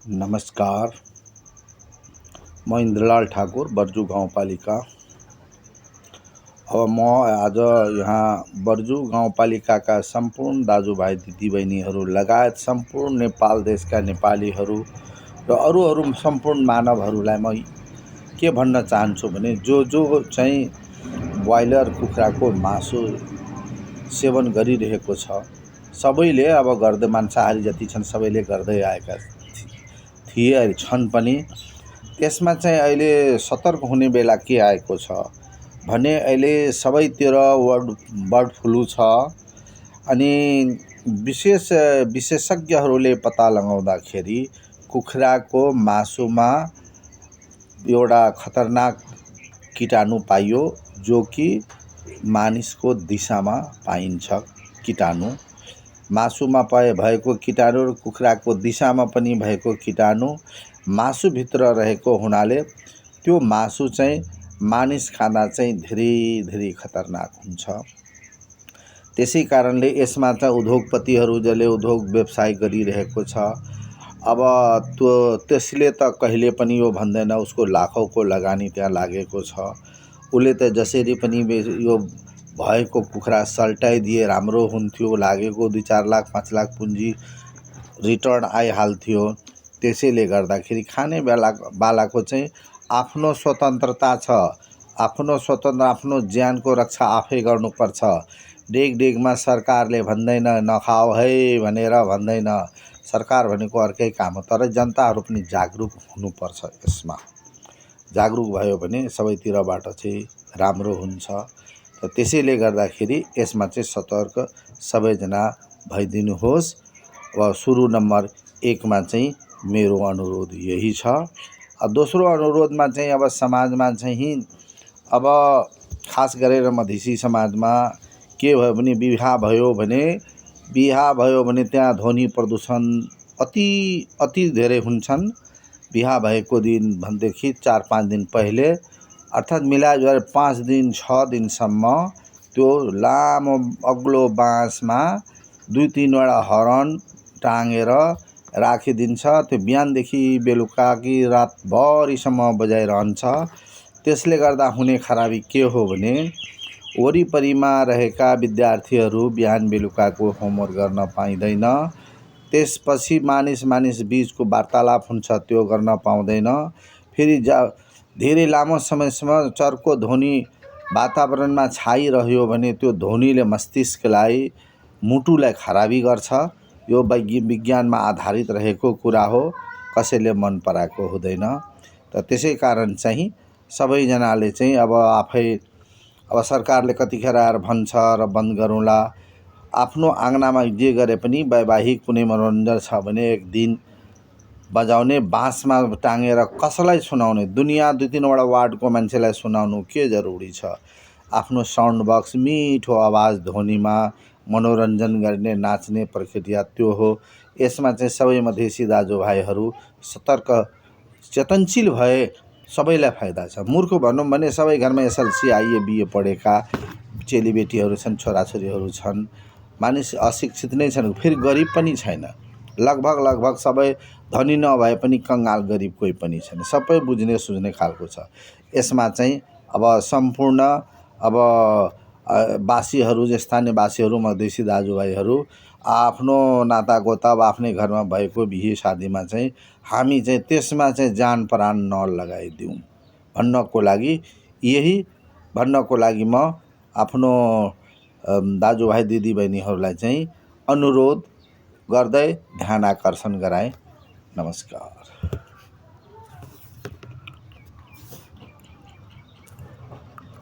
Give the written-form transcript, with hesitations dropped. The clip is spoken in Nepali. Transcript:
नमस्कार। म इन्द्रलाल ठाकुर, बर्जु गाउँपालिका। अब म आज यहाँ बर्जु गाउँपालिकाका सम्पूर्ण दाजुभाइ दिदीबहिनीहरू लगायत सम्पूर्ण नेपाल देशका नेपालीहरू र अरू सम्पूर्ण मानवहरूलाई म के भन्न चाहन्छु भने जो चाहिँ ब्रोइलर कुखुराको मासु सेवन गरिरहेको छ, सबैले अब गर्दै मांसाहारी जति छन् सबैले गर्दै आएका थिए, छन् पनि। त्यसमा चाहिँ अहिले सतर्क हुने बेला के आएको छ भने अहिले सबैतिर बर्ड फ्लू छ। अनि विशेषज्ञहरूले पत्ता लगाउँदाखेरि कुखुराको मासुमा एउटा खतरनाक कीटाणु पाइयो, जो कि मानिसको दिशामा पाइन्छ। कीटाणु मासुमा भएको कीटाणु र कुखुराको दिशामा पनि भएको कीटाणु मासुभित्र रहेको हुनाले त्यो मासु चाहिँ मानिस खाना चाहिँ धेरै खतरनाक हुन्छ। त्यसै कारणले यसमा चाहिँ उद्योगपतिहरू जसले उद्योग व्यवसाय गरिरहेको छ, अब त्यसले त कहिले पनि यो भन्दैन, उसको लाखौँको लगानी त्यहाँ लागेको छ। उसले त जसरी पनि यो भएको कुखुरा सल्टाइदिए राम्रो हुन्थ्यो, लागेको 2-4 लाख 5 लाख पुँजी रिटर्न आइहाल्थ्यो। त्यसैले गर्दाखेरि खाने बालाको चाहिँ आफ्नो स्वतन्त्रता छ, आफ्नो ज्यानको रक्षा आफै गर्नुपर्छ। डेगमा सरकारले भन्दैन नखाऊ है भनेर भन्दैन, सरकार भनेको अर्कै काम हो। तर जनताहरू पनि जागरुक हुनुपर्छ। यसमा जागरुक भयो भने सबैतिरबाट चाहिँ राम्रो हुन्छ। र त्यसैले गर्दाखेरि यसमा चाहिँ सतर्क सबैजना भइदिनुहोस्। अब सुरु नम्बर 1 मा चाहिँ मेरो अनुरोध यही छ। दोस्रो अनुरोधमा चाहिँ अब समाजमा चाहिँ अब खास गरेर मधेसी समाजमा के भयो भने बिहा भयो भने त्यहाँ ध्वनि प्रदूषण अति धेरै हुन्छन्। बिहा भएको दिन भनेदेखि 4-5 दिन पहिले, अर्थात् मिलाजुला 5 दिन 6 दिनसम्म त्यो लामो अग्लो बाँसमा 2-3 वटा हर्न टाँगेर राखिदिन्छ। त्यो बिहानदेखि बेलुका कि रातभरिसम्म बजाइरहन्छ। त्यसले गर्दा हुने खराबी के हो भने वरिपरिमा रहेका विद्यार्थीहरू बिहान बेलुकाको होमवर्क गर्न पाइँदैन। त्यसपछि मानिस बीचको वार्तालाप हुन्छ, त्यो गर्न पाउँदैन। फेरि धेरै लामो समयसम्म चर्को ध्वनि वातावरणमा छाइरह्यो भने त्यो ध्वनिले मस्तिष्कलाई, मुटुलाई खराबी गर्छ। यो विज्ञानमा आधारित रहेको कुरा हो, कसैले मन पराएको हुँदैन। त त्यसै कारण चाहिँ सबैजनाले चाहिँ अब आफै, अब सरकारले कतिखेर आएर भन्छ र बन्द गरौँला। आफ्नो आँगनामा जे गरे पनि वैवाहिक कुनै मनोरञ्जन छ भने एक दिन बजाउने, बाँसमा टाँगेर कसैलाई सुनाउने, दुनियाँ 2-3 वटा वार्डको मान्छेलाई सुनाउनु के जरुरी छ। आफ्नो साउन्ड बक्स मिठो आवाज ध्वनिमा मनोरञ्जन गर्ने, नाच्ने प्रक्रिया त्यो हो। यसमा चाहिँ सबै मधेसी दाजुभाइहरू सतर्क चेतनशील भए सबैलाई फाइदा छ। मूर्ख भनौँ भने सबै घरमा SLC IE BA पढेका चेलीबेटीहरू छन्, छोराछोरीहरू छन्। मानिस अशिक्षित नै छन्, फेरि गरिब पनि छैन। लगभग सबै धनी नभए पनि कङ्गाल गरिब कोही पनि छैन। सबै बुझ्ने सुझ्ने खालको छ। यसमा चाहिँ अब सम्पूर्ण वासीहरू, स्थानीय वासीहरू, मधेसी दाजुभाइहरू आफ्नो नातागोता अब आफ्नै घरमा भएको बिहे शादीमा चाहिँ हामी चाहिँ त्यसमा चाहिँ जान प्राण नलगाइदिउँ भन्नको लागि म आफ्नो दाजुभाइ दिदीबहिनीहरूलाई चाहिँ अनुरोध गर्दै ध्यान आकर्षण गराएँ। नमस्कार।